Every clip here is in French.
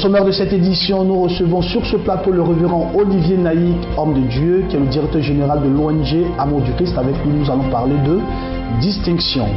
sommaire de cette édition, nous recevons sur ce plateau le révérend Olivier Naïk, homme de Dieu, qui est le directeur général de l'ONG Amour du Christ. Avec lui, nous allons parler de distinction.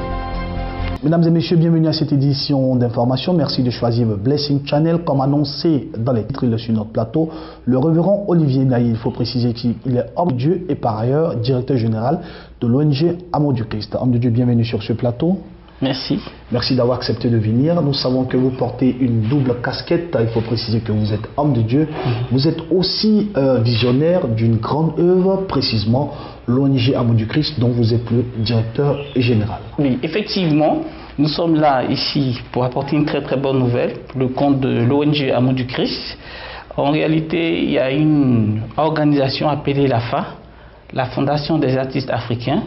Mesdames et messieurs, bienvenue à cette édition d'information. Merci de choisir le Blessing Channel. Comme annoncé dans les titres sur notre plateau, le révérend Olivier Naïk, il faut préciser qu'il est homme de Dieu et par ailleurs directeur général de l'ONG Amour du Christ. Homme de Dieu, bienvenue sur ce plateau. Merci. Merci d'avoir accepté de venir. Nous savons que vous portez une double casquette. Il faut préciser que vous êtes homme de Dieu. Vous êtes aussi visionnaire d'une grande œuvre, précisément l'ONG Amour du Christ, dont vous êtes le directeur général. Oui, effectivement, nous sommes là ici pour apporter une très bonne nouvelle pour le compte de l'ONG Amour du Christ. En réalité, il y a une organisation appelée l'AFA, la Fondation des artistes africains,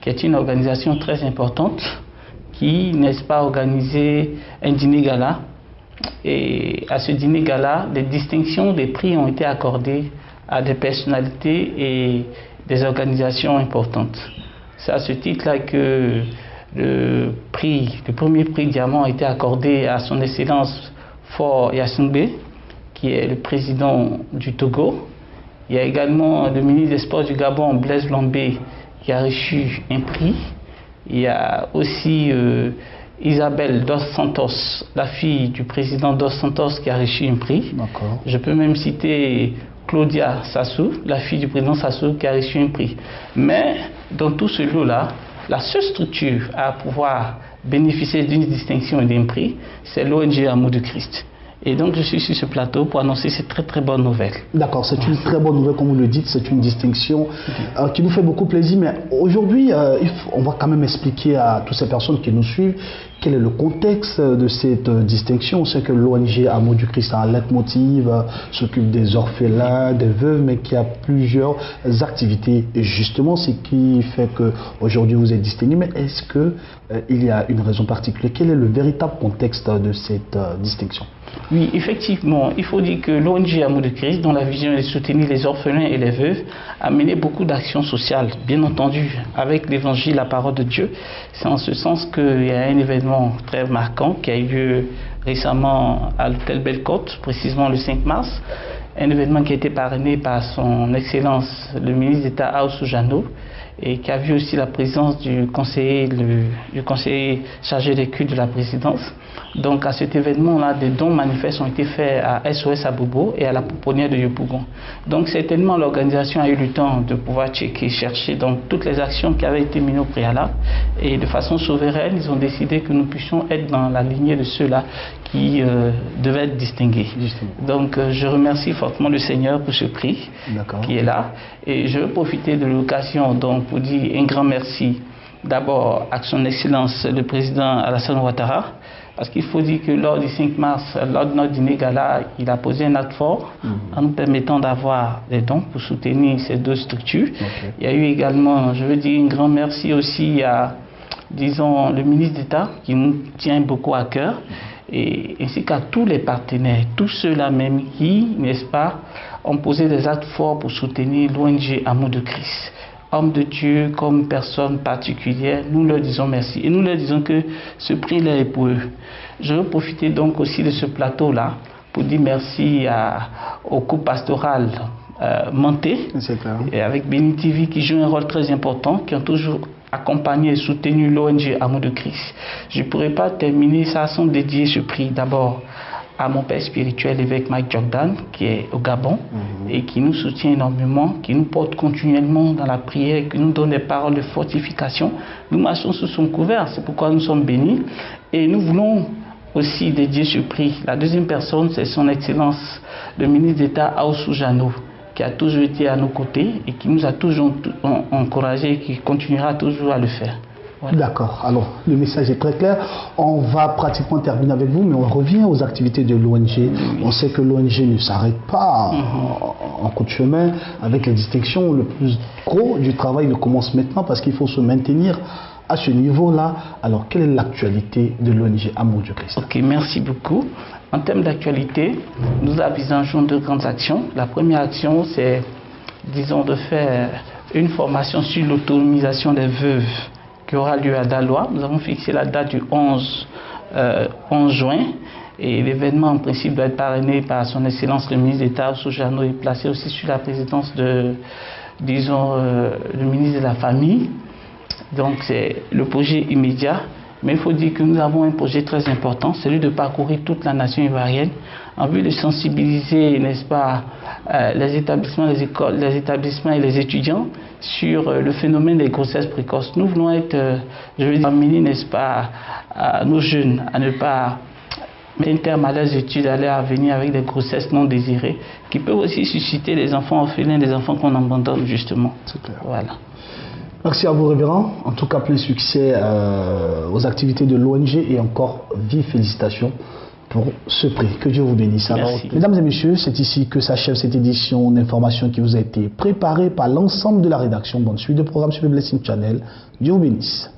qui est une organisation très importante, qui, n'est-ce pas, organisé un dîner-gala. Et à ce dîner-gala, des distinctions, des prix ont été accordés à des personnalités et des organisations importantes. C'est à ce titre-là que le premier prix Diamant a été accordé à son Excellence Faure Gnassingbé, qui est le président du Togo. Il y a également le ministre des Sports du Gabon, Blaise Lambé, qui a reçu un prix. Il y a aussi Isabelle Dos Santos, la fille du président Dos Santos, qui a reçu un prix. Je peux même citer Claudia Sassou, la fille du président Sassou, qui a reçu un prix. Mais dans tout ce lot-là, la seule structure à pouvoir bénéficier d'une distinction et d'un prix, c'est l'ONG Amour du Christ. Et donc je suis sur ce plateau pour annoncer cette très bonne nouvelle. D'accord, c'est une très bonne nouvelle, comme vous le dites, c'est une distinction qui nous fait beaucoup plaisir. Mais aujourd'hui, on va quand même expliquer à toutes ces personnes qui nous suivent quel est le contexte de cette distinction. On sait que l'ONG Amour du Christ a un leitmotiv, s'occupe des orphelins, des veuves, mais qui a plusieurs activités. Et justement, c'est ce qui fait qu'aujourd'hui vous êtes distingué. Mais est-ce qu'il y a une raison particulière? Quel est le véritable contexte de cette distinction? Oui, effectivement, il faut dire que l'ONG Amour de Christ, dont la vision est de soutenir les orphelins et les veuves, a mené beaucoup d'actions sociales, bien entendu, avec l'évangile, la parole de Dieu. C'est en ce sens qu'il y a un événement très marquant qui a eu lieu récemment à l'hôtel Belle-Côte, précisément le 5 mars, un événement qui a été parrainé par son Excellence, le ministre d'État Aoussou Jano, et qui a vu aussi la présence du conseiller chargé des cultes de la présidence. Donc à cet événement-là, des dons manifestes ont été faits à SOS Abobo et à la pouponnière de Yopougon. Donc certainement l'organisation a eu le temps de pouvoir chercher donc, toutes les actions qui avaient été menées au préalable, et de façon souveraine, ils ont décidé que nous puissions être dans la lignée de ceux-là qui devaient être distingués. Donc je remercie fortement le Seigneur pour ce prix qui est là, et je veux profiter de l'occasion donc pour dire un grand merci d'abord à son Excellence le président Alassane Ouattara, parce qu'il faut dire que lors du 5 mars, lors de notre dîner gala, il a posé un acte fort en nous permettant d'avoir des dons pour soutenir ces deux structures. Il y a eu également, je veux dire, un grand merci aussi à, disons, le ministre d'État qui nous tient beaucoup à cœur, et ainsi qu'à tous les partenaires, tous ceux-là même qui, n'est-ce pas, ont posé des actes forts pour soutenir l'ONG Amour de Christ. Hommes de Dieu, comme personne particulière, nous leur disons merci. Et nous leur disons que ce prix-là est pour eux. Je veux profiter donc aussi de ce plateau-là pour dire merci au couple pastoral Manté, et avec Béni TV qui joue un rôle très important, qui ont toujours accompagné et soutenu l'ONG Amour de Christ. Je ne pourrais pas terminer sans dédier ce prix d'abord à mon père spirituel, l'évêque Mike Jordan, qui est au Gabon et qui nous soutient énormément, qui nous porte continuellement dans la prière, qui nous donne des paroles de fortification. Nous marchons sous son couvert, c'est pourquoi nous sommes bénis. Et nous voulons aussi dédier ce prix. La deuxième personne, c'est son Excellence, le ministre d'État Aoussou Jano, qui a toujours été à nos côtés et qui nous a toujours encouragés et qui continuera toujours à le faire. Voilà. D'accord, alors le message est très clair. On va pratiquement terminer avec vous, mais on revient aux activités de l'ONG. On sait que l'ONG ne s'arrête pas en coup de chemin avec les distinctions. Le plus gros du travail ne commence maintenant parce qu'il faut se maintenir à ce niveau-là. Alors, quelle est l'actualité de l'ONG Amour du Christ? Ok, merci beaucoup. En termes d'actualité, nous envisageons deux grandes actions. La première action, c'est, disons, de faire une formation sur l'autonomisation des veuves qui aura lieu à Daloa. Nous avons fixé la date du 11 juin Et l'événement, en principe, doit être parrainé par son Excellence le ministre d'État, Soujano, et placé aussi sur la présidence de, disons, le ministre de la Famille. Donc, c'est le projet immédiat. Mais il faut dire que nous avons un projet très important, celui de parcourir toute la nation ivoirienne en vue de sensibiliser, n'est-ce pas, les établissements, les écoles, les établissements et les étudiants sur le phénomène des grossesses précoces. Nous voulons être, je veux dire, amener, n'est-ce pas, nos jeunes à ne pas mettre un terme à leurs études, à leur avenir avec des grossesses non désirées, qui peuvent aussi susciter des enfants orphelins, des enfants qu'on abandonne justement. C'est clair. Voilà. Merci à vous, révérend. En tout cas, plein succès aux activités de l'ONG et encore vive félicitations pour ce prix. Que Dieu vous bénisse. Alors, mesdames et messieurs, c'est ici que s'achève cette édition d'information qui vous a été préparée par l'ensemble de la rédaction. Bonne suite de programme sur le Blessing Channel. Dieu vous bénisse.